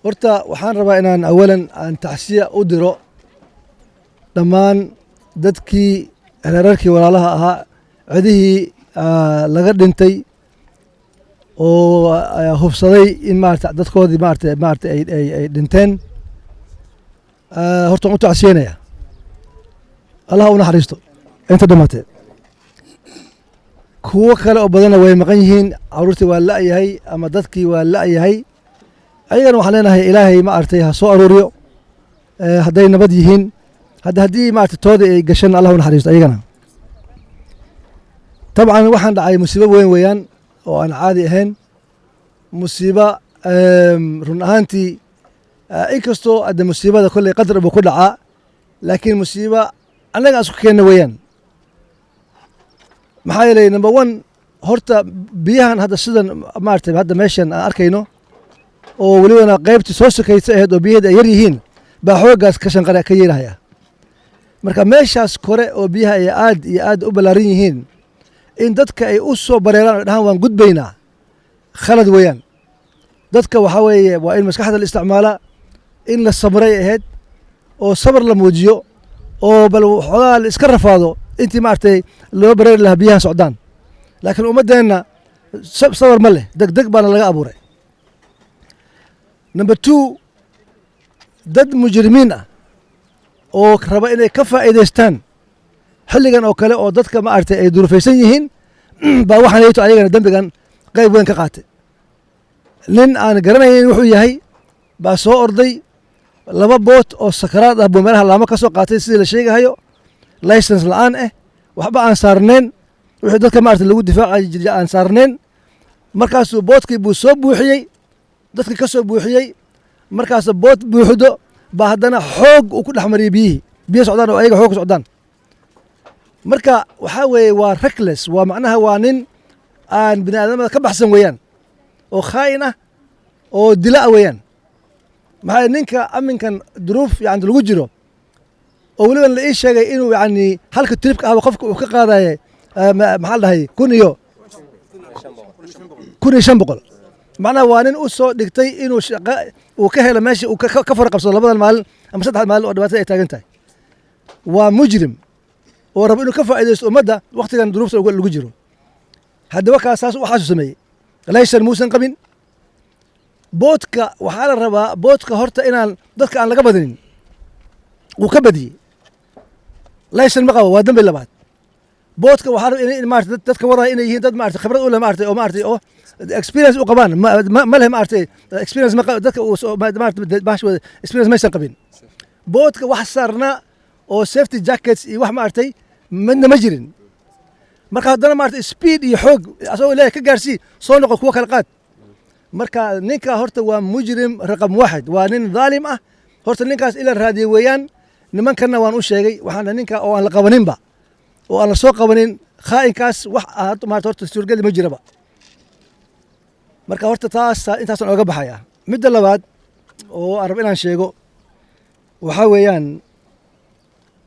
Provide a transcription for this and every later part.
horta waxaan rabaa inaan awalan aan tacsiya u diro dhammaan dadkii reerarkii walaalaha ahaa cidihii laga dhintay oo hubsaday in maarata dadkoodii maarata ay dhinteen horta waan u tacsiyeynaya allah u naxariisto inta dhimatee kuwo kale oo badanna way maqan yihiin caruurtii waa la'yahay ama dadkii waa la'yahay ayagana waxaan leenahay ilaahay maaragtay ha soo aruuriyo hadday nabad yihiin haddii maarata toodii ay gashan allah u naxariisto ayagana طبعا waxaan dhacay musiibo weyn weeyaan oo aan caadi ahayn musiibo run ahaantii inkastoo adda musiibada kolley qadar buu ku dhacaa laakiin musiibo annaga isku keenna weeyaan maxaa yeelay number one horta biyahan hadda sidan maaragtay hadda meeshan aan arkayno oo welibana qaybtii soo sokaysa ahayd oo biyaheeda ay yar yihiin baa xooggaas ka shanqara ka yeelahaya marka meeshaas kore oo biyaha ay aad iyo aad u ballaaran yihiin in dadka ay u soo bareeraan oo dhahaan waan gudbaynaa khalad weeyaan dadka waxaa weeye waa in maskaxda la isticmaalaa in la sabray ahayd oo sabar la muujiyo oo bal waxoogaa la iska rafaado intii maaragtay loo bareeri lahaa biyahan socdaan laakiin ummaddeenna sabar ma leh degdeg baana laga abuuray number two dad mujrimiin ah oo raba inay ka faa'iidaystaan xilligan oo kale oo dadka maaragtay ay durufaysan yihiin baa waxaan yeeto ayagana dembigan qayb weyn ka qaatay nin aan garanaynin wuxuu yahay baa soo orday laba boot oo sakaraad ah buu meelaha laamo ka soo qaatay sidii la sheegahayo license la'aan ah waxba aan saarnayn wixii dadka maaragtay lagu difaacayi jiray aan saarnayn markaasuu bootkii buu soo buuxiyey dadkii ka soo buuxiyey markaas boot buuxdo baa haddana xoog uu ku dhex mariyey biyihii biyo socdaan oo ayaga xoog ku socdaan marka waxaa weeye waa reckless waa macnaha waa nin aan bini aadamada ka baxsan weeyaan oo khaa'in ah oo dila weeyaan maxaa ninka aminkan duruuf yani lagu jiro oo weliba la ii sheegay inuu yani halka tripka ahba qofka uu ka qaadaye maxaa dhahay kun iyo shan boqol macnaha waa nin u soo dhigtay inuu shaqa uu ka helo meesha uu ka fara qabsado labadan maalin ama saddex maalin oo dhibaatada ay taagan tahay waa mujrim oo rabo inuu ka faa'iidaysto ummadda waktigan duruufta lagu jiro haddaba kaas saas waxaasuu sameeyey laysan muusan qabin boodka waxaa la rabaa boodka horta inaan dadka aan laga badinin wuu ka badiyey laysan ma qabo waa dembi labaad boodka waxaa raba in maarata dadka wadaya inay yihiin dad maarata khibrad u leh maarata oo maarata oo experience u qabaan ma leh maarata experience dadka maarata experience maysan qabin boodka wax saarnaa oo safety jackets iyo wax maaragtay midna ma jirin marka haddana maarata speed iyo xoog asagoo ilaahay ka gaarsii soo noqo kuwa kale qaad marka ninka horta waa mujrim raqam waaxid waa nin dhaalim ah horta ninkaas ila raadiyey weeyaan nimankanna waan u sheegay waxaana ninka oo aan la qabaninba oo aan la soo qabanin khaa'inkaas wax maarata horta suurgeli ma jiraba marka horta taas intaasaan ooga baxaya midda labaad oo aan rabo inaan sheego waxaa weeyaan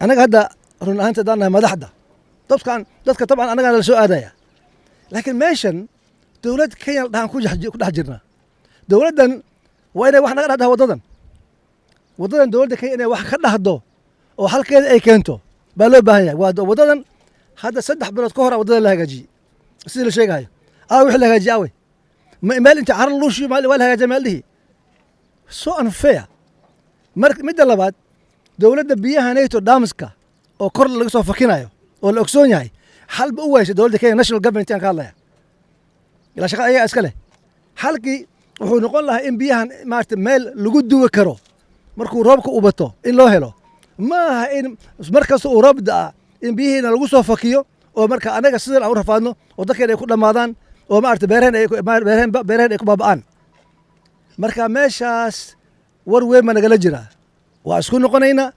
annaga hadda run ahaanta haddaan nahay madaxda dadka tabcan annagaana la soo aadaya laakiin meeshan dowlad kenya la dhahaan ku dhex jirnaa dowladdan waa inay wax naga dhahdaa waddadan dowladda kenya inay wax ka dhahdo oo halkeeda ay keento baa loo baahan yahay waa waddadan hadda 3 bilood ka hor waddadan la hagaajiyey sidii la sheegahayo wixii la hagaajiyey awe meel inta carar luushi waa la hagaajiya meel dhihi so unfair midda labaad dowladda biyaha nato damiska oo kor laga soo fakinayo oo la ogsoon yahay xal ba u waysay dowladda kenya national government aan ka hadlaya ilaa shaqada ayaga iska leh halkii wuxuu noqon lahaa in biyahan maarata meel lagu duwi karo markuu roobka u bato in loo helo ma aha in markasta uu roob da'a in biyihiina lagu soo fakiyo oo marka anaga sidan aan u rafaadno oo dadkeena ay ku dhammaadaan oo maarata beeraheen ay ku baaba'aan marka meeshaas war weyn baa nagala jira waa isku noqonaynaa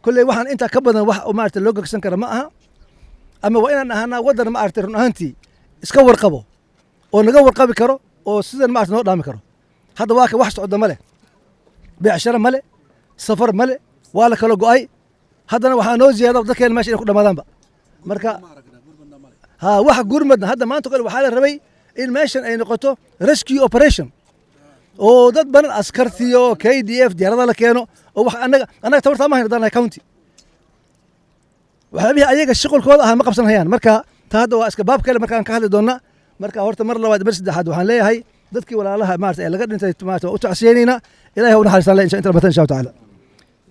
kolley waxaan intaa ka badan wax maarata loo gegsan kara ma aha ama waa inaan ahaanaa waddan maarata run ahaantii iska warqabo oo naga warqabi karo oo sidan maarata noo dhaami karo hadda waa ka wax socda ma leh beecsharo ma leh safar ma leh waa la kala go'ay haddana waxaa noo ziyaada dadkeena meesha inay ku dhammaadaanba marka ha wax gurmadna hadda maanta kale waxaa la rabay in meeshan ay noqoto rescue operation oo dad badan askartiyo KDF diyaarada la keeno oo wax anaga tabarta ma hayno danahay county waxaabihii ayaga shaqalkooda ah ma qabsan hayaan marka taa hadda waa iska baab kale markaan ka hadli doonnaa marka horta mar labaad mar saddexaad waxaan leeyahay dadkii walaalaha maarata ee laga dhintay maarata waa u tacsiyeynayna ilaahay ha u naxariistaan le inta rabatan insha Allah tacaala